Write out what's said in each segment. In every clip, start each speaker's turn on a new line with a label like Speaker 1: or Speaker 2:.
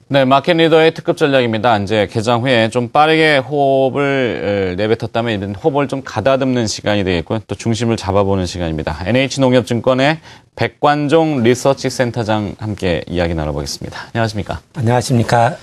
Speaker 1: 네, 마켓 리더의 특급 전략입니다. 이제 개장 후에 좀 빠르게 호흡을 내뱉었다면 호흡을 좀 가다듬는 시간이 되겠고요. 또 중심을 잡아보는 시간입니다. NH농협증권의 백관종 리서치 센터장 함께 이야기 나눠보겠습니다. 안녕하십니까?
Speaker 2: 안녕하십니까?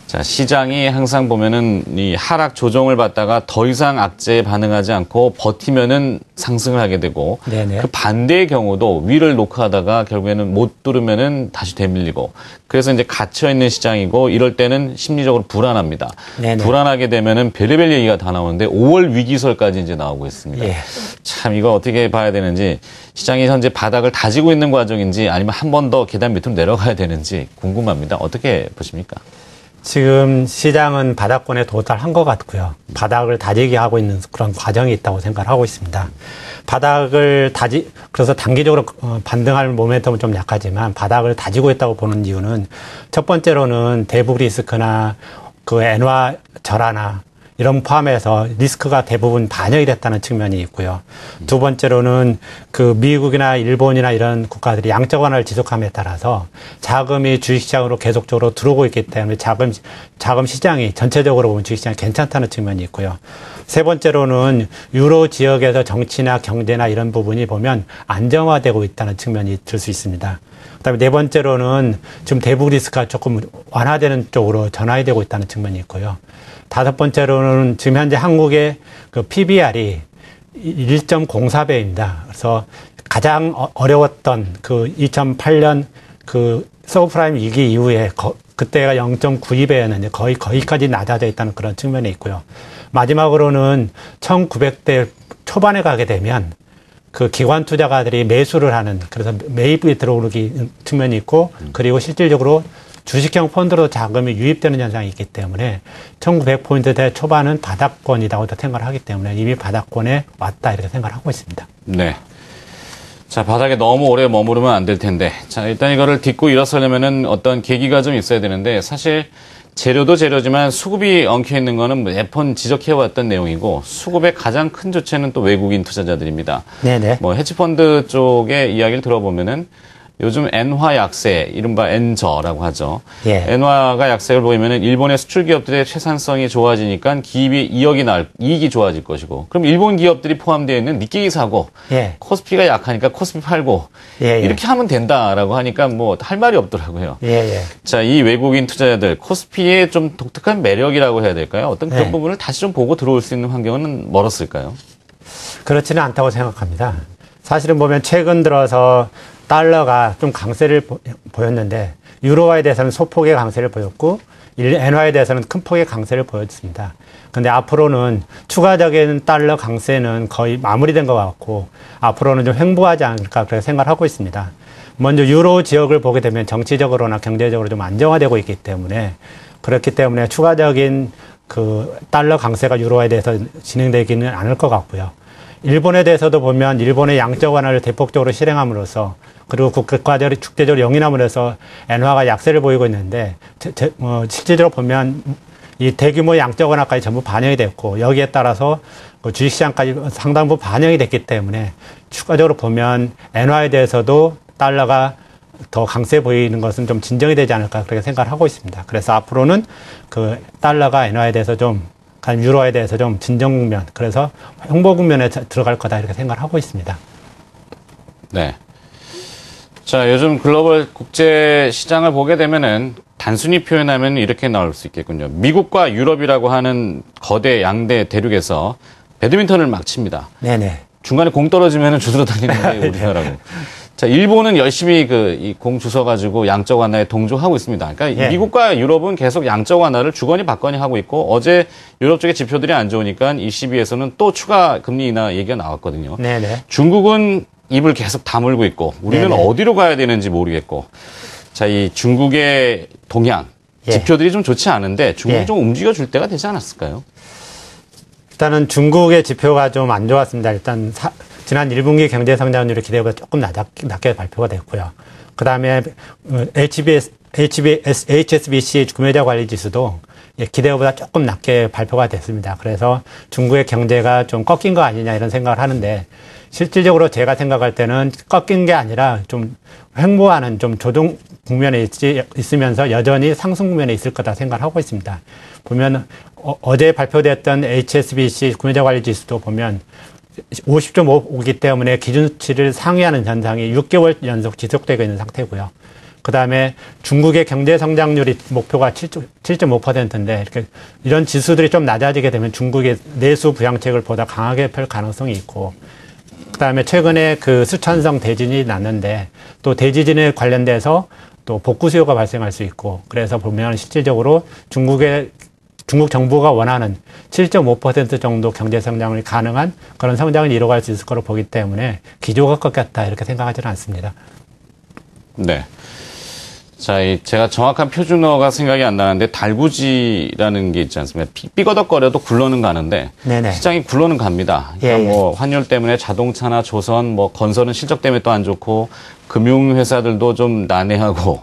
Speaker 1: 자, 시장이 항상 보면은 이 하락 조정을 받다가 더 이상 악재에 반응하지 않고 버티면은 상승을 하게 되고
Speaker 2: 네네.
Speaker 1: 그 반대의 경우도 위를 노크하다가 결국에는 못 뚫으면은 다시 되밀리고 그래서 이제 갇혀 있는 시장이고 이럴 때는 심리적으로 불안합니다.
Speaker 2: 네네.
Speaker 1: 불안하게 되면은 별의별 얘기가 다 나오는데 5월 위기설까지 이제 나오고 있습니다.
Speaker 2: 예.
Speaker 1: 참 이거 어떻게 봐야 되는지 시장이 현재 바닥을 다지고 있는 과정인지 아니면 한 번 더 계단 밑으로 내려가야 되는지 궁금합니다. 어떻게 보십니까?
Speaker 2: 지금 시장은 바닥권에 도달한 것 같고요. 바닥을 다지게 하고 있는 그런 과정이 있다고 생각을 하고 있습니다. 그래서 단기적으로 반등할 모멘텀은 좀 약하지만 바닥을 다지고 있다고 보는 이유는 첫 번째로는 대북 리스크나 그 엔화 절하나 이런 포함해서 리스크가 대부분 반영이 됐다는 측면이 있고요. 두 번째로는 그 미국이나 일본이나 이런 국가들이 양적 완화를 지속함에 따라서 자금이 주식시장으로 계속적으로 들어오고 있기 때문에 자금 시장이 전체적으로 보면 주식시장이 괜찮다는 측면이 있고요. 세 번째로는 유로 지역에서 정치나 경제나 이런 부분이 보면 안정화되고 있다는 측면이 들 수 있습니다. 그다음에 네 번째로는 지금 대북 리스크가 조금 완화되는 쪽으로 전환이 되고 있다는 측면이 있고요. 다섯 번째로는 지금 현재 한국의 그 PBR이 1.04배입니다. 그래서 가장 어려웠던 그 2008년 그 서브프라임 위기 이후에 그때가 0.92배였는데 거의까지 낮아져 있다는 그런 측면이 있고요. 마지막으로는 1900대 초반에 가게 되면 그 기관 투자가들이 매수를 하는 그래서 매입이 들어오는 측면이 있고 그리고 실질적으로 주식형 펀드로 자금이 유입되는 현상이 있기 때문에 1900포인트대 초반은 바닥권이라고 생각을 하기 때문에 이미 바닥권에 왔다 이렇게 생각을 하고 있습니다.
Speaker 1: 네. 자, 바닥에 너무 오래 머무르면 안 될 텐데. 자, 일단 이거를 딛고 일어서려면은 어떤 계기가 좀 있어야 되는데 사실 재료도 재료지만 수급이 엉켜 있는 거는 몇 번 지적해왔던 내용이고 수급의 가장 큰 주체는 또 외국인 투자자들입니다.
Speaker 2: 네네.
Speaker 1: 뭐 헤지펀드 쪽의 이야기를 들어보면은 요즘 엔화 약세, 이른바 엔저라고 하죠.
Speaker 2: 예.
Speaker 1: 엔화가 약세를 보이면은 일본의 수출 기업들의 생산성이 좋아지니까 기입이 이익이 좋아질 것이고, 그럼 일본 기업들이 포함되어 있는 니케이 사고,
Speaker 2: 예.
Speaker 1: 코스피가 약하니까 코스피 팔고,
Speaker 2: 예, 예.
Speaker 1: 이렇게 하면 된다라고 하니까 뭐 할 말이 없더라고요.
Speaker 2: 예, 예.
Speaker 1: 자, 이 외국인 투자자들, 코스피의 좀 독특한 매력이라고 해야 될까요? 어떤 그런
Speaker 2: 예.
Speaker 1: 부분을 다시 좀 보고 들어올 수 있는 환경은 멀었을까요?
Speaker 2: 그렇지는 않다고 생각합니다. 사실은 보면 최근 들어서 달러가 좀 강세를 보였는데 유로화에 대해서는 소폭의 강세를 보였고 엔화에 대해서는 큰 폭의 강세를 보였습니다. 그런데 앞으로는 추가적인 달러 강세는 거의 마무리된 것 같고 앞으로는 좀 횡보하지 않을까 그렇게 생각을 하고 있습니다. 먼저 유로 지역을 보게 되면 정치적으로나 경제적으로 좀 안정화되고 있기 때문에 그렇기 때문에 추가적인 그 달러 강세가 유로화에 대해서 진행되기는 않을 것 같고요. 일본에 대해서도 보면 일본의 양적 완화를 대폭적으로 실행함으로써 그리고 국가적으로 축제적으로 용인함으로써 엔화가 약세를 보이고 있는데 실질적으로 보면 이 대규모 양적 완화까지 전부 반영이 됐고 여기에 따라서 그 주식시장까지 상당 부분 반영이 됐기 때문에 추가적으로 보면 엔화에 대해서도 달러가 더 강세 보이는 것은 좀 진정이 되지 않을까 그렇게 생각을 하고 있습니다. 그래서 앞으로는 그 달러가 엔화에 대해서 좀 유로화에 대해서 좀 진정 국면, 그래서 횡보 국면에 들어갈 거다 이렇게 생각을 하고 있습니다.
Speaker 1: 네. 자, 요즘 글로벌 국제 시장을 보게 되면은 단순히 표현하면 이렇게 나올 수 있겠군요. 미국과 유럽이라고 하는 거대 양대 대륙에서 배드민턴을 막 칩니다.
Speaker 2: 네네.
Speaker 1: 중간에 공 떨어지면은 주스러 달리는 게 우리나라고. 자, 일본은 열심히 이 공 주워가지고 양적 완화에 동조하고 있습니다. 그러니까
Speaker 2: 예.
Speaker 1: 미국과 유럽은 계속 양적 완화를 주거니 받거니 하고 있고 어제 유럽 쪽의 지표들이 안 좋으니까 ECB에서는 또 추가 금리 인하 얘기가 나왔거든요.
Speaker 2: 네네.
Speaker 1: 중국은 입을 계속 다물고 있고 우리는
Speaker 2: 네네.
Speaker 1: 어디로 가야 되는지 모르겠고 자, 이 중국의 동향
Speaker 2: 예.
Speaker 1: 지표들이 좀 좋지 않은데 중국이
Speaker 2: 예.
Speaker 1: 좀 움직여줄 때가 되지 않았을까요?
Speaker 2: 일단은 중국의 지표가 좀 안 좋았습니다. 일단 지난 1분기 경제 성장률이 기대보다 조금 낮게 발표가 됐고요. 그 다음에 HSBC 구매자 관리 지수도 기대보다 조금 낮게 발표가 됐습니다. 그래서 중국의 경제가 좀 꺾인 거 아니냐 이런 생각을 하는데 실질적으로 제가 생각할 때는 꺾인 게 아니라 좀 횡보하는 좀 조정 국면에 있으면서 여전히 상승 국면에 있을 거다 생각하고 있습니다. 보면 어제 발표됐던 HSBC 구매자 관리 지수도 보면 50.5이기 때문에 기준치를 상회하는 현상이 6개월 연속 지속되고 있는 상태고요. 그 다음에 중국의 경제 성장률이 목표가 7.5%인데 이런 지수들이 좀 낮아지게 되면 중국의 내수 부양책을 보다 강하게 펼 가능성이 있고, 그 다음에 최근에 그 수천성 대진이 났는데 또 대지진에 관련돼서 또 복구 수요가 발생할 수 있고, 그래서 보면 실질적으로 중국 정부가 원하는 7.5% 정도 경제 성장을 가능한 그런 성장을 이뤄갈 수 있을 거로 보기 때문에 기조가 꺾였다 이렇게 생각하지는 않습니다.
Speaker 1: 네. 자, 제가 정확한 표준어가 생각이 안 나는데 달구지라는 게 있지 않습니까? 삐거덕거려도 굴러는 가는데
Speaker 2: 네네. 시장이
Speaker 1: 굴러는 갑니다. 그러니까 뭐 환율 때문에 자동차나 조선, 뭐 건설은 실적 때문에 또 안 좋고 금융회사들도 좀 난해하고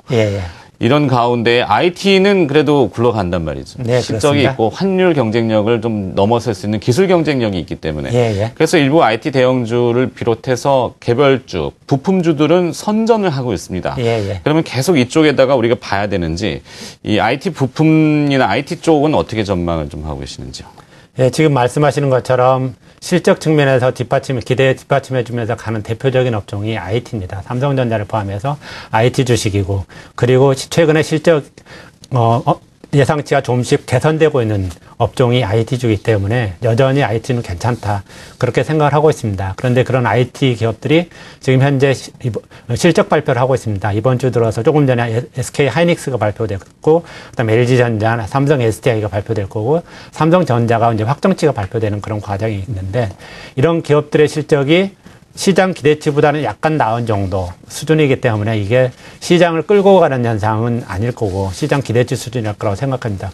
Speaker 1: 이런 가운데 IT는 그래도 굴러간단 말이죠.
Speaker 2: 네,
Speaker 1: 실적이
Speaker 2: 그렇습니다.
Speaker 1: 있고 환율 경쟁력을 좀 넘어설 수 있는 기술 경쟁력이 있기 때문에 그래서 일부 IT 대형주를 비롯해서 개별주, 부품주들은 선전을 하고 있습니다. 그러면 계속 이쪽에다가 우리가 봐야 되는지 이 IT 부품이나 IT 쪽은 어떻게 전망을 좀 하고 계시는지요?
Speaker 2: 지금 말씀하시는 것처럼 실적 측면에서 기대에 뒷받침해주면서 가는 대표적인 업종이 IT입니다. 삼성전자를 포함해서 IT 주식이고, 그리고 최근에 실적 예상치가 조금씩 개선되고 있는 업종이 IT주이기 때문에 여전히 IT는 괜찮다 그렇게 생각을 하고 있습니다. 그런데 그런 IT 기업들이 지금 현재 실적 발표를 하고 있습니다. 이번 주 들어서 조금 전에 SK 하이닉스가 발표됐고, 그다음에 LG전자, 삼성 SDI가 발표될 거고, 삼성전자가 이제 확정치가 발표되는 그런 과정이 있는데, 이런 기업들의 실적이 시장 기대치보다는 약간 나은 정도 수준이기 때문에 이게 시장을 끌고 가는 현상은 아닐 거고 시장 기대치 수준일 거라고 생각합니다.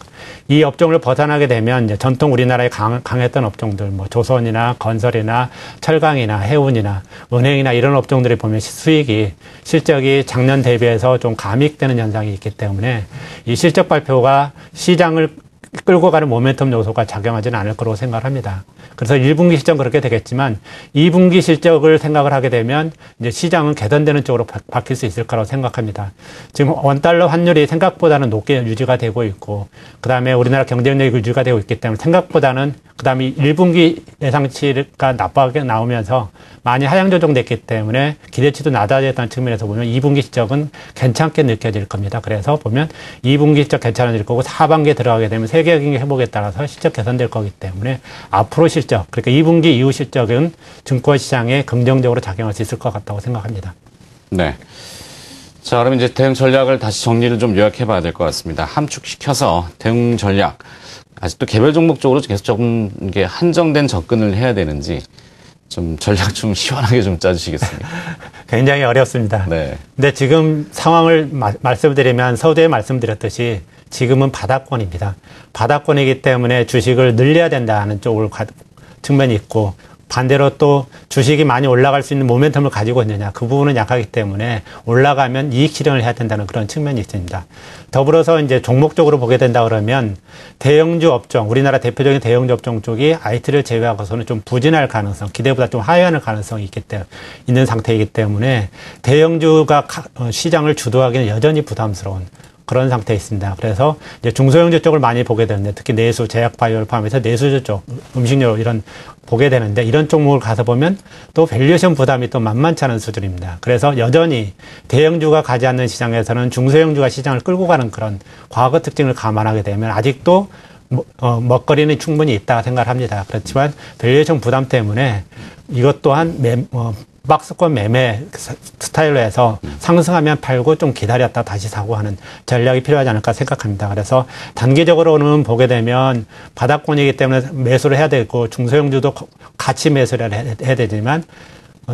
Speaker 2: 이 업종을 벗어나게 되면 이제 전통 우리나라에 강했던 업종들, 뭐 조선이나 건설이나 철강이나 해운이나 은행이나 이런 업종들이 보면 수익이 실적이 작년 대비해서 좀 감익되는 현상이 있기 때문에 이 실적 발표가 시장을 끌고 가는 모멘텀 요소가 작용하지는 않을 거라고 생각을 합니다. 그래서 1분기 실적 그렇게 되겠지만 2분기 실적을 생각을 하게 되면 이제 시장은 개선되는 쪽으로 바뀔 수 있을 거라고 생각합니다. 지금 원달러 환율이 생각보다는 높게 유지가 되고 있고, 그 다음에 우리나라 경쟁력이 유지가 되고 있기 때문에 생각보다는 그 다음에 1분기 예상치가 나쁘게 나오면서 많이 하향 조정됐기 때문에 기대치도 낮아졌다는 측면에서 보면 2분기 실적은 괜찮게 느껴질 겁니다. 그래서 보면 2분기 실적 괜찮아질 거고 4분기에 들어가게 되면 세계 경기 회복에 따라서 실적 개선될 거기 때문에 앞으로 실적, 그러니까 2분기 이후 실적은 증권시장에 긍정적으로 작용할 수 있을 것 같다고 생각합니다.
Speaker 1: 네. 자, 그럼 이제 대응 전략을 다시 정리를 좀 요약해 봐야 될 것 같습니다. 함축시켜서 대응 전략. 아직도 개별 종목적으로 계속 조금 이게 한정된 접근을 해야 되는지 좀 전략 좀 시원하게 좀 짜주시겠습니까?
Speaker 2: 굉장히 어렵습니다.
Speaker 1: 네.
Speaker 2: 근데 지금 상황을 말씀드리면 서두에 말씀드렸듯이 지금은 바닥권입니다. 바닥권이기 때문에 주식을 늘려야 된다는 쪽으로 측면이 있고, 반대로 또 주식이 많이 올라갈 수 있는 모멘텀을 가지고 있느냐, 그 부분은 약하기 때문에 올라가면 이익 실현을 해야 된다는 그런 측면이 있습니다. 더불어서 이제 종목적으로 보게 된다 그러면 대형주 업종, 우리나라 대표적인 대형주 업종 쪽이 IT를 제외하고서는 좀 부진할 가능성, 기대보다 좀 하회하는 가능성이 있는 상태이기 때문에 대형주가 시장을 주도하기는 여전히 부담스러운 그런 상태에 있습니다. 그래서 이제 중소형주 쪽을 많이 보게 되는데, 특히 내수, 제약바이오를 포함해서 내수주 쪽, 음식료 이런 보게 되는데, 이런 종목을 가서 보면 또 밸류에이션 부담이 또 만만치 않은 수준입니다. 그래서 여전히 대형주가 가지 않는 시장에서는 중소형주가 시장을 끌고 가는 그런 과거 특징을 감안하게 되면 아직도 먹거리는 충분히 있다고 생각을 합니다. 그렇지만 밸류에이션 부담 때문에 이것 또한 박스권 매매 스타일로 해서 상승하면 팔고 좀 기다렸다 다시 사고 하는 전략이 필요하지 않을까 생각합니다. 그래서 단기적으로는 보게 되면 바닥권이기 때문에 매수를 해야 되고 중소형주도 같이 매수를 해야 되지만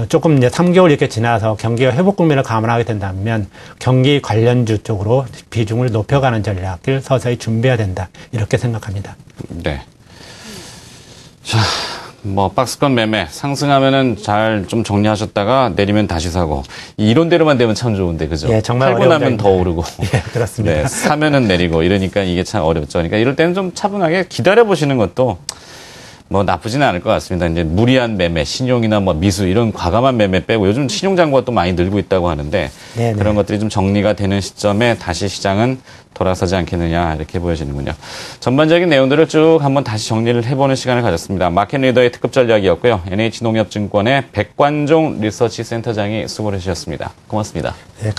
Speaker 2: 조금 이제 3개월 이렇게 지나서 경기가 회복 국면을 감안하게 된다면 경기 관련주 쪽으로 비중을 높여가는 전략을 서서히 준비해야 된다 이렇게 생각합니다.
Speaker 1: 네. 자. 박스권 매매 상승하면은 잘 좀 정리하셨다가 내리면 다시 사고 이론대로만 되면 참 좋은데 그죠?
Speaker 2: 예, 정말
Speaker 1: 팔고 나면 더 오르고
Speaker 2: 예, 그렇습니다.
Speaker 1: 네, 사면은 내리고 이러니까 이게 참 어렵죠. 그러니까 이럴 때는 좀 차분하게 기다려 보시는 것도 뭐 나쁘지는 않을 것 같습니다. 이제 무리한 매매, 신용이나 뭐 미수 이런 과감한 매매 빼고 요즘 신용 잔고가 또 많이 늘고 있다고 하는데
Speaker 2: 네네.
Speaker 1: 그런 것들이 좀 정리가 되는 시점에 다시 시장은 돌아서지 않겠느냐 이렇게 보여지는군요. 전반적인 내용들을 쭉 한번 다시 정리를 해보는 시간을 가졌습니다. 마켓 리더의 특급 전략이었고요. NH농협증권의 백관종 리서치 센터장이 수고를 해주셨습니다. 고맙습니다.
Speaker 2: 네.